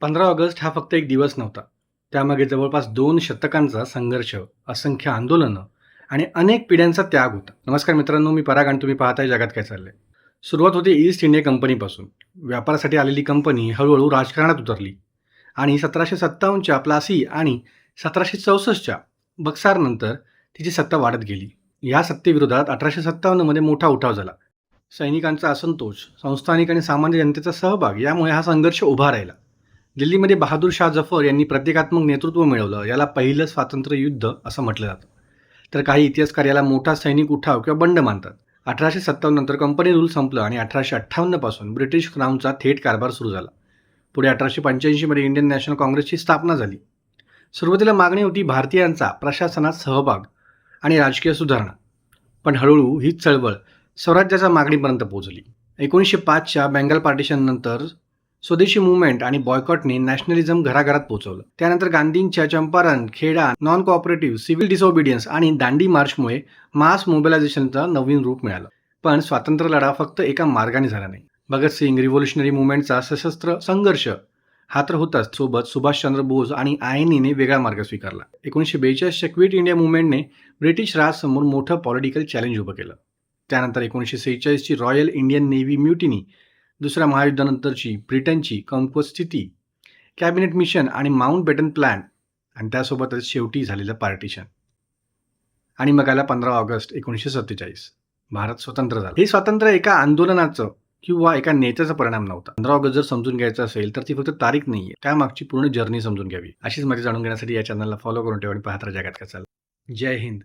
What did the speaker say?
15 August हा फक्त एक दिवस नव्हता. त्यामागे जवळपास 2 शतकांचा संघर्ष, असंख्य आंदोलनं आणि अनेक पिढ्यांचा त्याग होता. नमस्कार मित्रांनो, मी पराग आणि तुम्ही पाहताय जगात काय चाललंय. सुरुवात होती ईस्ट इंडिया कंपनीपासून. व्यापारासाठी आलेली कंपनी हळूहळू राजकारणात उतरली आणि 1757च्या प्लासी आणि 1764च्या बक्सारनंतर तिची सत्ता वाढत गेली. या सत्तेविरोधात 1857मध्ये मोठा उठाव झाला. सैनिकांचा असंतोष, संस्थानिक आणि सामान्य जनतेचा सहभाग यामुळे हा संघर्ष उभा राहिला. दिल्लीमध्ये बहादूर शाह जफर यांनी प्रतिकात्मक नेतृत्व मिळवलं. याला पहिलं स्वातंत्र्य युद्ध असं म्हटलं जातं. तर काही इतिहासकार याला मोठा सैनिक उठाव किंवा बंड मानतात. 1857 नंतर कंपनी रूल संपलं आणि 1858 पासून ब्रिटिश क्राऊनचा थेट कारभार सुरू झाला. पुढे 1885 मध्ये इंडियन नॅशनल काँग्रेसची स्थापना झाली. सुरुवातीला मागणी होती भारतीयांचा प्रशासनात सहभाग आणि राजकीय सुधारणा, पण हळूहळू ही चळवळ स्वराज्याच्या मागणीपर्यंत पोहोचली. 1905च्या बेंगाल पार्टिशन नंतर स्वदेशी मुवमेंट आणि बॉयकॉटने नॅशनलिझम घराघरात पोहोचवलं. त्यानंतर गांधींच्या चंपारण, खेडा, नॉन कोऑपरेटिव्ह, सिव्हिल डिसओबिडियन्स आणि दांडी मार्चमुळे मास मोबिलायझेशनचा नवीन रूप मिळालं. पण स्वातंत्र्य लढा फक्त एका मार्गाने झाला नाही. भगतसिंग, रिव्होल्युशनरी मुवमेंटचा सशस्त्र संघर्ष हा तर होताच, सोबत सुभाषचंद्र बोस आणि आयएनईने वेगळा मार्ग स्वीकारला. 1942च्या क्विट इंडिया मुवमेंटने ब्रिटिश राजसमोर मोठं पॉलिटिकल चॅलेंज उभं केलं. त्यानंतर 1946ची रॉयल इंडियन नेव्ही म्युटिनी, दुसऱ्या महायुद्धानंतरची ब्रिटनची कमकुवत स्थिती, कॅबिनेट मिशन आणि माउंट बॅटन प्लॅन आणि त्यासोबतच शेवटी झालेलं पार्टिशन. आणि मग आला 15 ऑगस्ट 1947. भारत स्वतंत्र झाला. हे स्वातंत्र्य एका आंदोलनाचं किंवा एका नेत्याचा परिणाम नव्हता. 15 ऑगस्ट जर समजून घ्यायचं असेल तर ती फक्त तारीख नाहीये, त्यामागची पूर्ण जर्नी समजून घ्यावी. अशीच माहिती जाणून घेण्यासाठी या चॅनलला फॉलो करून ठेवा आणि पाहत राहा जगात काय चाललंय. जय हिंद.